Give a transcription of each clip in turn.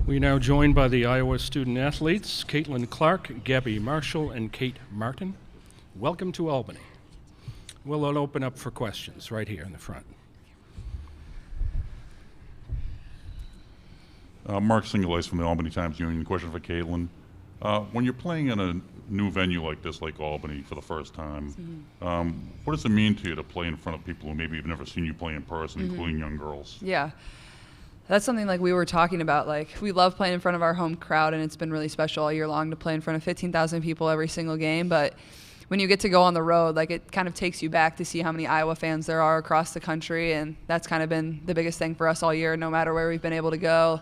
We're now joined by the Iowa student athletes, Caitlin Clark, Gabbie Marshall, and Kate Martin. Welcome to Albany. We'll open up for questions right here in the front. Mark Singleice from the Albany Times-Union. Question for Caitlin. When you're playing in a new venue like this, like Albany, for the first time, what does it mean to you to play in front of people who maybe have never seen you play in person, including young girls? Yeah. That's something like we were talking about. Like, we love playing in front of our home crowd, and it's been really special all year long to play in front of 15,000 people every single game. But when you get to go on the road, like, it kind of takes you back to see how many Iowa fans there are across the country, and that's kind of been the biggest thing for us all year, no matter where we've been able to go,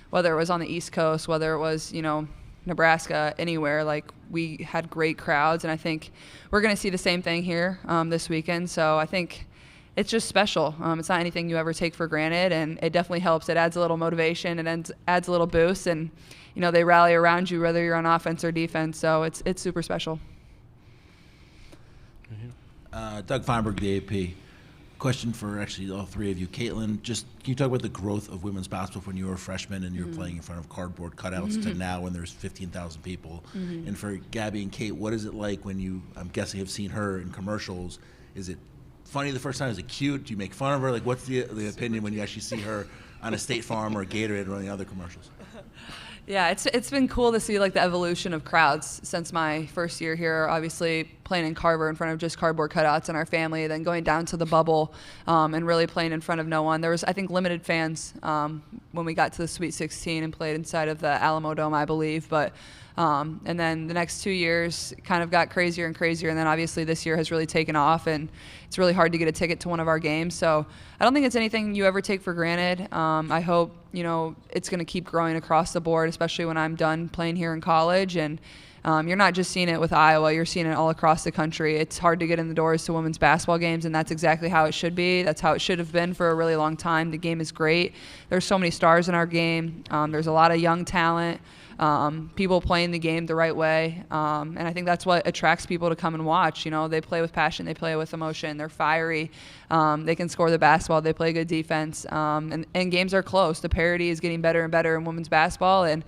whether it was on the East Coast, whether it was, Nebraska, anywhere. Like, we had great crowds, and I think we're going to see the same thing here this weekend. So I think it's just special. It's not anything you ever take for granted, and it definitely helps. It adds a little motivation, it adds a little boost, and they rally around you whether you're on offense or defense. So it's super special. Doug Feinberg, the AP. Question for actually all three of you. Caitlin, just can you talk about the growth of women's basketball when you were a freshman and you were playing in front of cardboard cutouts to now when there's 15,000 people? And for Gabbie and Kate, what is it like when you, I'm guessing, have seen her in commercials? Is it funny the first time? Is it cute? Do you make fun of her? Like, what's the opinion when you actually see her on a State Farm or a Gatorade or any other commercials? Yeah, it's been cool to see like the evolution of crowds since my first year here. Obviously playing in Carver in front of just cardboard cutouts and our family, then going down to the bubble and really playing in front of no one. There was, I think, limited fans when we got to the Sweet 16 and played inside of the Alamo Dome, I believe. But and then the next 2 years kind of got crazier and crazier, and then obviously this year has really taken off, and it's really hard to get a ticket to one of our games. So I don't think it's anything you ever take for granted. I hope it's going to keep growing across the board, especially when I'm done playing here in college. And you're not just seeing it with Iowa, you're seeing it all across the country. It's hard to get in the doors to women's basketball games, and that's exactly how it should be. That's how it should have been for a really long time. The game is great. There's so many stars in our game. There's a lot of young talent. People playing the game the right way, and I think that's what attracts people to come and watch. They play with passion, they play with emotion, they're fiery, they can score the basketball, they play good defense, and games are close. The parity is getting better and better in women's basketball, and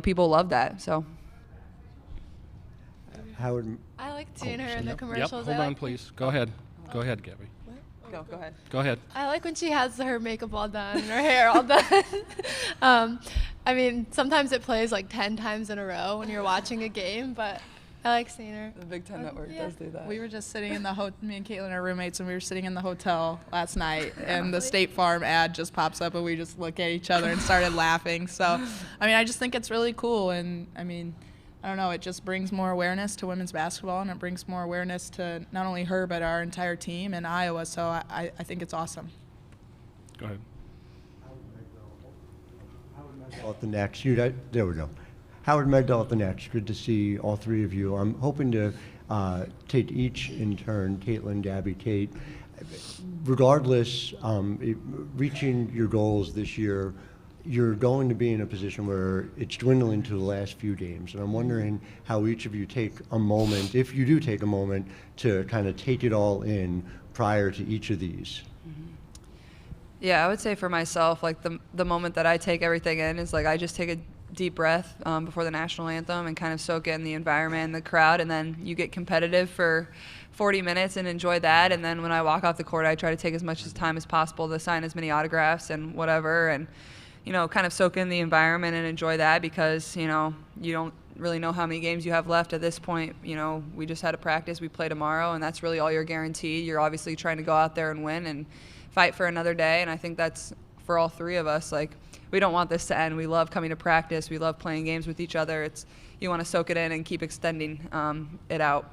people love that. So Howard, I like seeing her in the commercials. Hold on, please. Go ahead, Gabbie. Go ahead. Go ahead. I like when she has her makeup all done and her hair all done. I mean, sometimes it plays like 10 times in a row when you're watching a game, but I like seeing her. The Big Ten Network does do that. We were just sitting in the me and Caitlin are roommates, and we were sitting in the hotel last night, and the State Farm ad just pops up, and we just look at each other and started laughing. So, I just think it's really cool, and I don't know, it just brings more awareness to women's basketball, and it brings more awareness to not only her but our entire team in Iowa, so I think it's awesome. Go ahead. at the next. There we go. Howard Megdal at the next. Good to see all three of you. I'm hoping to take each in turn, Caitlin, Gabbie, Kate. Regardless, reaching your goals this year, you're going to be in a position where it's dwindling to the last few games. And I'm wondering how each of you take a moment, if you do take a moment, to kind of take it all in prior to each of these. Yeah, I would say for myself, like the moment that I take everything in is like I just take a deep breath before the national anthem and kind of soak in the environment and the crowd, and then you get competitive for 40 minutes and enjoy that. And then when I walk off the court, I try to take as much time as possible to sign as many autographs and whatever, and kind of soak in the environment and enjoy that, because you don't really know how many games you have left at this point. We just had a practice, we play tomorrow, and that's really all you're guaranteed. You're obviously trying to go out there and win and fight for another day, and I think that's for all three of us. Like, we don't want this to end. We love coming to practice. We love playing games with each other. You want to soak it in and keep extending it out.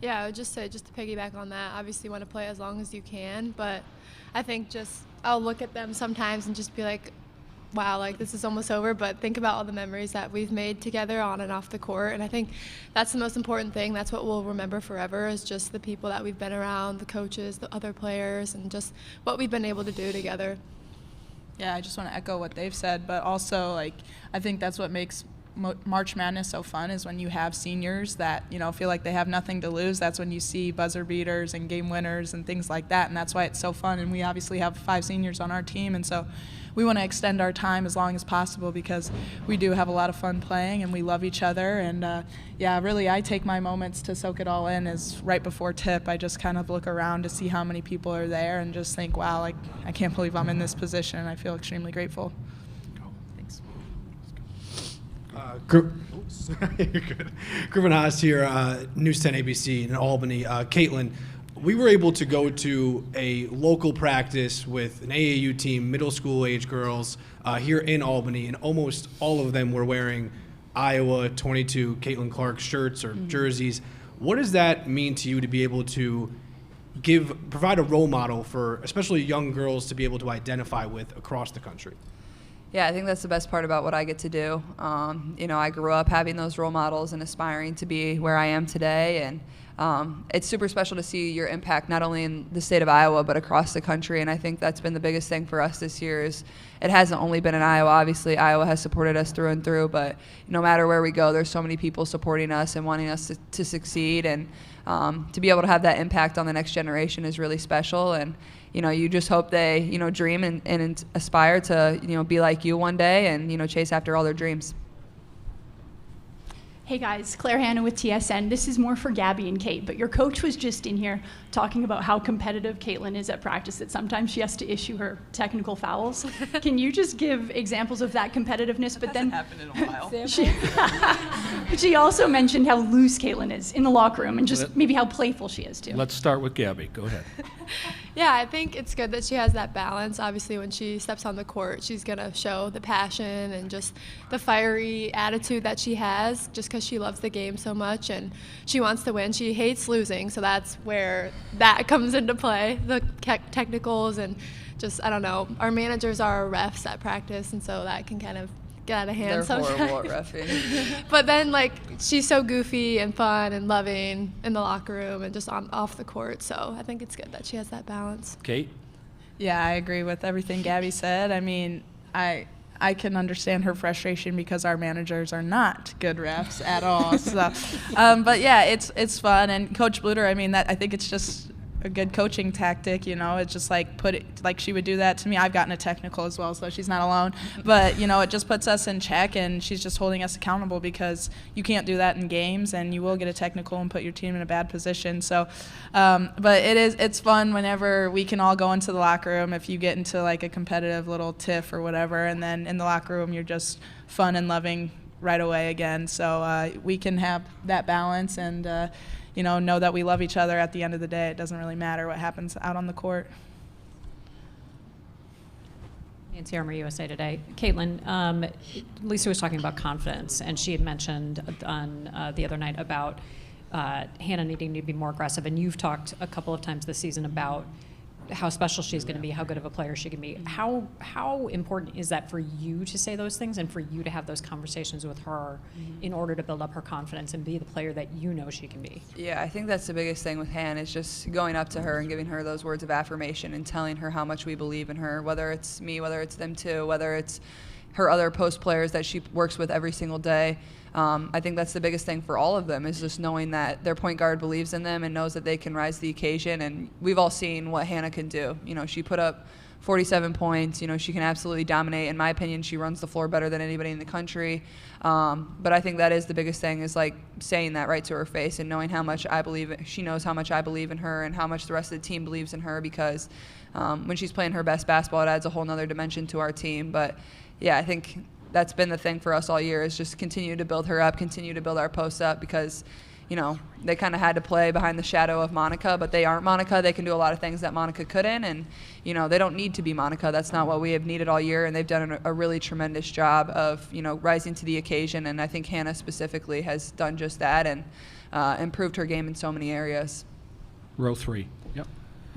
Yeah, I would just say, just to piggyback on that, obviously you want to play as long as you can, but I think I'll look at them sometimes and just be like, wow, like this is almost over, but think about all the memories that we've made together on and off the court. And I think that's the most important thing. That's what we'll remember forever, is just the people that we've been around, the coaches, the other players, and just what we've been able to do together. Yeah, I just want to echo what they've said, but also, I think that's what makes March Madness so fun is when you have seniors that, feel like they have nothing to lose. That's when you see buzzer beaters and game winners and things like that, and that's why it's so fun. And we obviously have 5 seniors on our team, and so we want to extend our time as long as possible because we do have a lot of fun playing and we love each other. And really I take my moments to soak it all in is right before tip. I just kind of look around to see how many people are there and just think, wow, like I can't believe I'm in this position. I feel extremely grateful. Thanks. You're good. Griffin Haas here, News 10 ABC in Albany. Caitlin, we were able to go to a local practice with an AAU team, middle school age girls here in Albany, and almost all of them were wearing Iowa 22 Caitlin Clark shirts or jerseys. What does that mean to you to be able to provide a role model for especially young girls to be able to identify with across the country? Yeah, I think that's the best part about what I get to do. I grew up having those role models and aspiring to be where I am today, and it's super special to see your impact not only in the state of Iowa but across the country. And I think that's been the biggest thing for us this year is it hasn't only been in Iowa. Obviously, Iowa has supported us through and through, but no matter where we go, there's so many people supporting us and wanting us to succeed. And to be able to have that impact on the next generation is really special. And you just hope they dream and aspire to be like you one day and chase after all their dreams. Hey guys, Claire Hanna with TSN. This is more for Gabbie and Kate, but your coach was just in here talking about how competitive Caitlin is at practice, that sometimes she has to issue her technical fouls. Can you just give examples of that competitiveness? But then Hasn't happened in a while. she also mentioned how loose Caitlin is in the locker room and just maybe how playful she is too. Let's start with Gabbie. Go ahead. Yeah, I think it's good that she has that balance. Obviously, when she steps on the court, she's going to show the passion and just the fiery attitude that she has just because she loves the game so much and she wants to win. She hates losing, so that's where that comes into play, the technicals and just, I don't know, our managers are refs at practice, and so that can kind of get out of hand They're sometimes. horrible at reffing. But then, she's so goofy and fun and loving in the locker room and just off the court. So I think it's good that she has that balance. Kate? Yeah, I agree with everything Gabbie said. I mean, I can understand her frustration because our managers are not good refs at all. So, but yeah, it's fun. And Coach Bluter, I mean, I think it's just a good coaching tactic, it's just like she would do that to me. I've gotten a technical as well, so she's not alone, but it just puts us in check and she's just holding us accountable because you can't do that in games and you will get a technical and put your team in a bad position. So but it's fun whenever we can all go into the locker room if you get into a competitive little tiff or whatever, and then in the locker room you're just fun and loving right away again. So we can have that balance and know that we love each other at the end of the day. It doesn't really matter what happens out on the court. Nancy Armour, USA Today. Caitlin, Lisa was talking about confidence, and she had mentioned on the other night about Hannah needing to be more aggressive, and you've talked a couple of times this season about how special she's going to be, how good of a player she can be. How important is that for you to say those things and for you to have those conversations with her in order to build up her confidence and be the player that you know she can be? Yeah, I think that's the biggest thing with Hannah is just going up to her and giving her those words of affirmation and telling her how much we believe in her, whether it's me, whether it's them too, whether it's her other post players that she works with every single day. I think that's the biggest thing for all of them is just knowing that their point guard believes in them and knows that they can rise to the occasion. And we've all seen what Hannah can do. She put up 47 points. She can absolutely dominate. In my opinion, she runs the floor better than anybody in the country. But I think that is the biggest thing is saying that right to her face and knowing how much I believe she knows how much I believe in her and how much the rest of the team believes in her because when she's playing her best basketball, it adds a whole nother dimension to our team. But yeah, I think that's been the thing for us all year is just continue to build her up, continue to build our posts up because, they kind of had to play behind the shadow of Monica, but they aren't Monica. They can do a lot of things that Monica couldn't, and, they don't need to be Monica. That's not what we have needed all year, and they've done a really tremendous job of, rising to the occasion, and I think Hannah specifically has done just that and improved her game in so many areas. Row 3. Yep.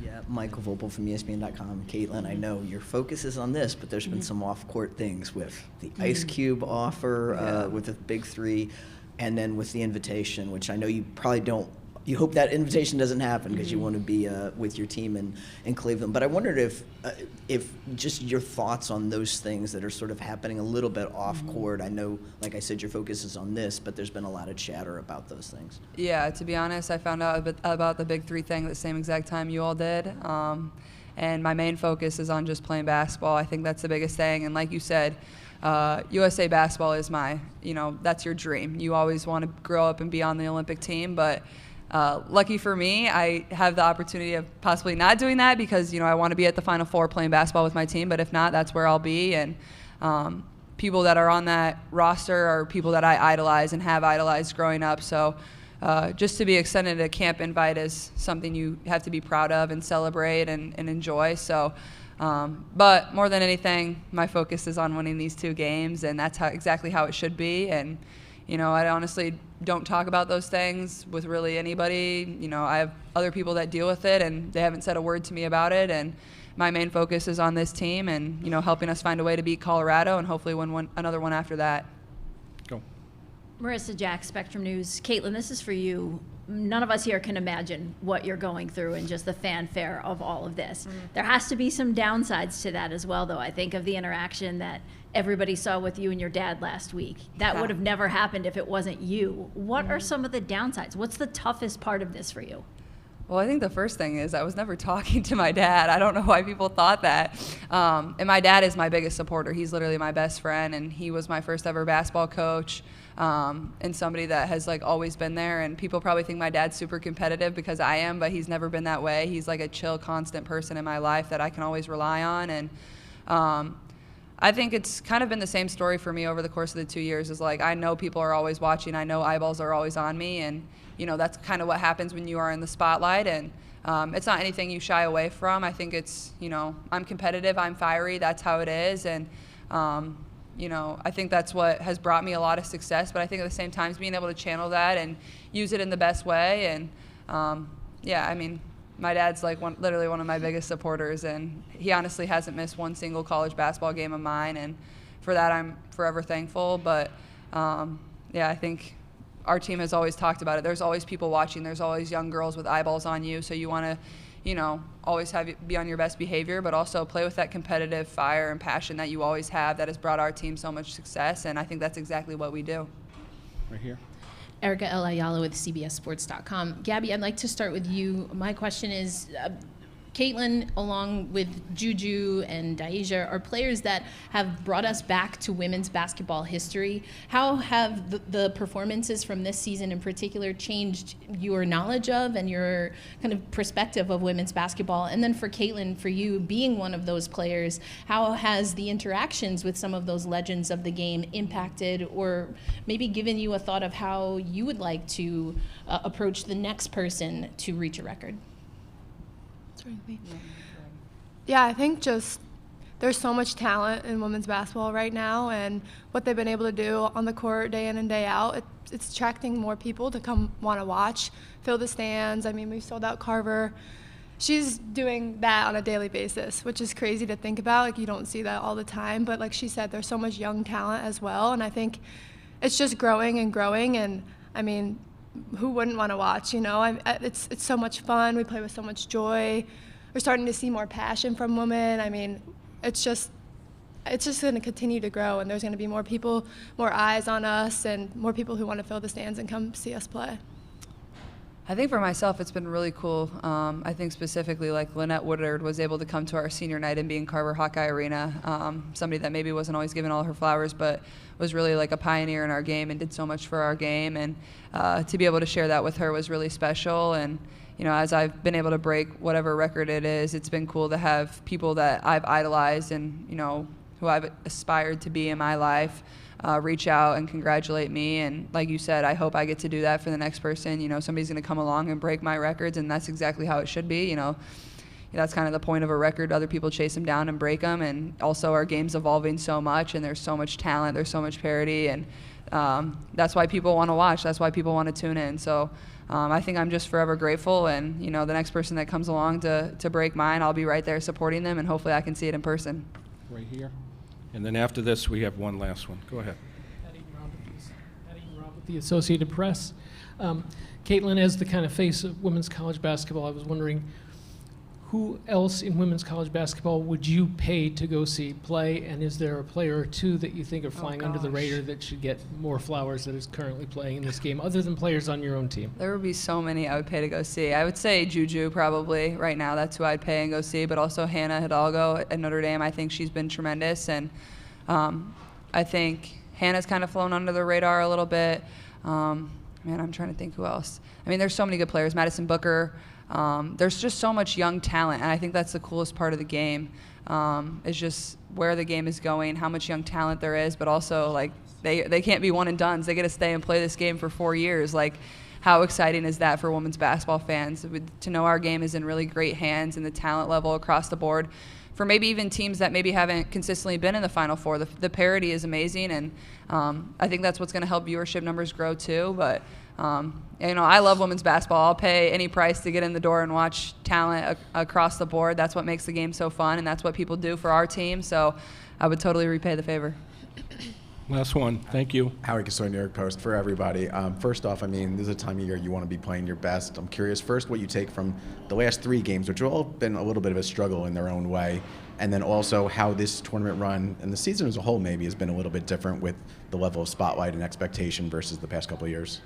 Yeah, Michael Vopel from ESPN.com. Caitlin, I know your focus is on this, but there's been some off-court things with the Ice Cube offer with the Big Three, and then with the invitation, which I know you probably don't you hope that invitation doesn't happen because you want to be with your team in Cleveland. But I wondered if just your thoughts on those things that are sort of happening a little bit off court. I know, like I said, your focus is on this, but there's been a lot of chatter about those things. Yeah, to be honest, I found out about the Big Three thing the same exact time you all did. And my main focus is on just playing basketball. I think that's the biggest thing. And like you said, USA basketball is that's your dream. You always want to grow up and be on the Olympic team, but lucky for me, I have the opportunity of possibly not doing that because, I want to be at the Final Four playing basketball with my team, but if not, that's where I'll be. And people that are on that roster are people that I idolize and have idolized growing up. So just to be extended a camp invite is something you have to be proud of and celebrate and enjoy. So, but more than anything, my focus is on winning these 2 games, and that's exactly how it should be. And I honestly don't talk about those things with really anybody. I have other people that deal with it, and they haven't said a word to me about it. And my main focus is on this team and, helping us find a way to beat Colorado and hopefully win another one after that. Go. Marissa Jack, Spectrum News. Caitlin, this is for you. None of us here can imagine what you're going through and just the fanfare of all of this. There has to be some downsides to that as well, though. I think of the interaction that everybody saw with you and your dad last week. That would have never happened if it wasn't you. What are some of the downsides? What's the toughest part of this for you? Well, I think the first thing is I was never talking to my dad. I don't know why people thought that. And my dad is my biggest supporter. He's literally my best friend, and he was my first ever basketball coach, and somebody that has always been there. And people probably think my dad's super competitive because I am, but he's never been that way. He's like a chill, constant person in my life that I can always rely on. And I think it's kind of been the same story for me over the course of the 2 years. Is I know people are always watching. I know eyeballs are always on me, and that's kind of what happens when you are in the spotlight. And it's not anything you shy away from. I think it's I'm competitive, I'm fiery. That's how it is, and I think that's what has brought me a lot of success. But I think at the same time, being able to channel that and use it in the best way. And my dad's literally one of my biggest supporters, and he honestly hasn't missed one single college basketball game of mine, and for that I'm forever thankful. But I think our team has always talked about it. There's always people watching. There's always young girls with eyeballs on you, so you want to always be on your best behavior, but also play with that competitive fire and passion that you always have that has brought our team so much success, and I think that's exactly what we do. Right here. Erica El Ayala with CBSSports.com. Gabbie, I'd like to start with you. My question is, Caitlin, along with Juju and Daisha, are players that have brought us back to women's basketball history. How have the performances from this season in particular changed your knowledge of and your kind of perspective of women's basketball? And then for Caitlin, for you being one of those players, how has the interactions with some of those legends of the game impacted or maybe given you a thought of how you would like to approach the next person to reach a record? Yeah, I think just there's so much talent in women's basketball right now, and what they've been able to do on the court day in and day out, it's attracting more people to come want to watch, fill the stands. I mean, we sold out Carver. She's doing that on a daily basis, which is crazy to think about. You don't see that all the time, but like she said, there's so much young talent as well, and I think it's just growing and growing, and I mean, who wouldn't want to watch, It's so much fun. We play with so much joy. We're starting to see more passion from women. I mean, it's just going to continue to grow, and there's going to be more people, more eyes on us, and more people who want to fill the stands and come see us play. I think for myself, it's been really cool. I think specifically Lynette Woodard was able to come to our senior night and be in Carver Hawkeye Arena. Somebody that maybe wasn't always given all her flowers, but was really a pioneer in our game and did so much for our game. And to be able to share that with her was really special. And as I've been able to break whatever record it is, it's been cool to have people that I've idolized and who I've aspired to be in my life reach out and congratulate me. And like you said, I hope I get to do that for the next person. Somebody's going to come along and break my records, and that's exactly how it should be. That's kind of the point of a record. Other people chase them down and break them. And also our game's evolving so much, and there's so much talent, there's so much parity, and that's why people want to watch. That's why people want to tune in. So I think I'm just forever grateful, and the next person that comes along to break mine, I'll be right there supporting them, and hopefully I can see it in person. Right here. And then after this, we have one last one. Go ahead. Eddie Rob with the Associated Press. Caitlin, as the kind of face of women's college basketball, I was wondering, who else in women's college basketball would you pay to go see play? And is there a player or two that you think are flying under the radar that should get more flowers that is currently playing in this game, other than players on your own team? There would be so many I would pay to go see. I would say Juju probably right now. That's who I'd pay and go see. But also Hannah Hidalgo at Notre Dame. I think she's been tremendous. And I think Hannah's kind of flown under the radar a little bit. Man, I'm trying to think who else. I mean, there's so many good players. Madison Booker. There's just so much young talent, and I think that's the coolest part of the game, is just where the game is going, how much young talent there is, but also, like, they can't be one and dones. They get to stay and play this game for 4 years. Like, how exciting is that for women's basketball fans? To know our game is in really great hands and the talent level across the board. For maybe even teams that maybe haven't consistently been in the Final Four, the parity is amazing, and I think that's what's going to help viewership numbers grow too. But I love women's basketball. I'll pay any price to get in the door and watch talent across the board. That's what makes the game so fun, and that's what people do for our team. So I would totally repay the favor. Last one. Thank you. Howie Casoy, New York Post. For everybody, first off, I mean, this is a time of year you want to be playing your best. I'm curious, first, what you take from the last 3 games, which have all been a little bit of a struggle in their own way, and then also how this tournament run and the season as a whole maybe has been a little bit different with the level of spotlight and expectation versus the past couple of years.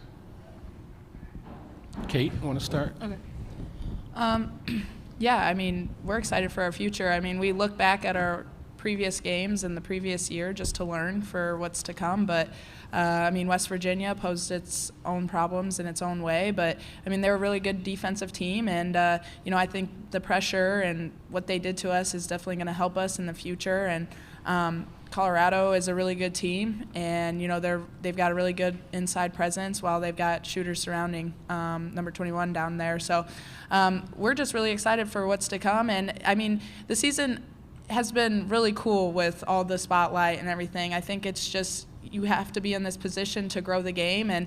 Kate, want to start? Okay. Yeah, I mean, we're excited for our future. I mean, we look back at our previous games in the previous year just to learn for what's to come. But, I mean, West Virginia posed its own problems in its own way. But, I mean, they're a really good defensive team. And, I think the pressure and what they did to us is definitely going to help us in the future. And Colorado is a really good team. And, they've got a really good inside presence while they've got shooters surrounding number 21 down there. So we're just really excited for what's to come. And, I mean, the season has been really cool with all the spotlight and everything. I think it's just you have to be in this position to grow the game, and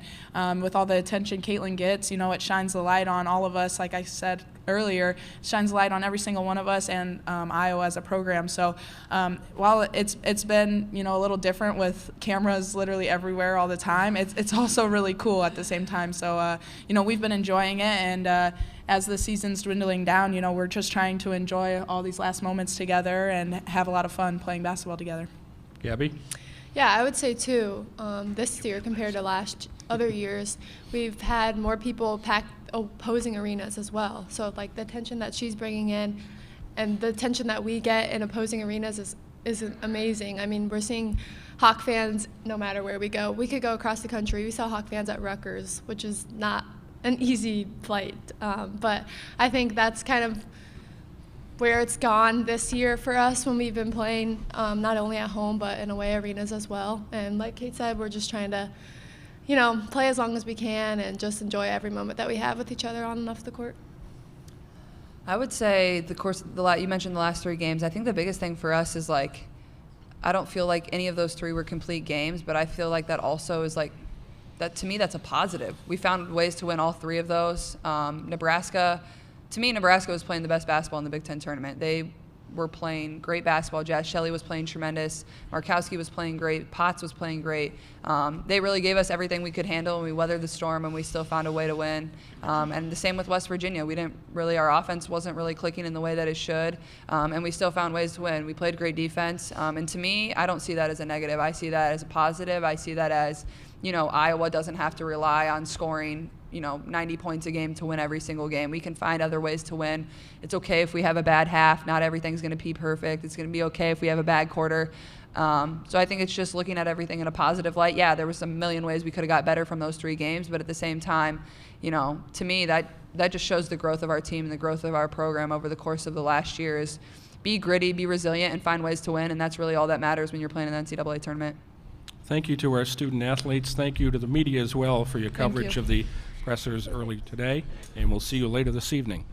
with all the attention Caitlin gets, it shines the light on all of us. Like I said earlier, it shines the light on every single one of us and Iowa as a program. So while it's been a little different with cameras literally everywhere all the time, it's also really cool at the same time. So we've been enjoying it, and as the season's dwindling down, we're just trying to enjoy all these last moments together and have a lot of fun playing basketball together. Gabbie? Yeah, I would say too, this year compared to other years, we've had more people pack opposing arenas as well. So like the attention that she's bringing in and the attention that we get in opposing arenas is amazing. I mean, we're seeing Hawk fans no matter where we go. We could go across the country. We saw Hawk fans at Rutgers, which is not an easy flight. But I think that's kind of where it's gone this year for us when we've been playing, not only at home but in away arenas as well. And like Kate said, we're just trying to, play as long as we can and just enjoy every moment that we have with each other on and off the court. I would say you mentioned the last 3 games. I think the biggest thing for us is I don't feel like any of those 3 were complete games, but I feel like that also is that to me, that's a positive. We found ways to win all 3 of those. Nebraska was playing the best basketball in the Big Ten tournament. They were playing great basketball. Jazz Shelley was playing tremendous. Markowski was playing great. Potts was playing great. They really gave us everything we could handle, and we weathered the storm, and we still found a way to win. And the same with West Virginia. Our offense wasn't really clicking in the way that it should, and we still found ways to win. We played great defense, and to me, I don't see that as a negative. I see that as a positive. I see that as Iowa doesn't have to rely on scoring 90 points a game to win every single game. We can find other ways to win. It's okay if we have a bad half. Not everything's going to be perfect. It's going to be okay if we have a bad quarter. So I think it's just looking at everything in a positive light. Yeah, there was a million ways we could have got better from those 3 games, but at the same time, to me, that just shows the growth of our team and the growth of our program over the course of the last year is be gritty, be resilient, and find ways to win, and that's really all that matters when you're playing in the NCAA tournament. Thank you to our student athletes. Thank you to the media as well for your coverage of the pressers early today, and we'll see you later this evening.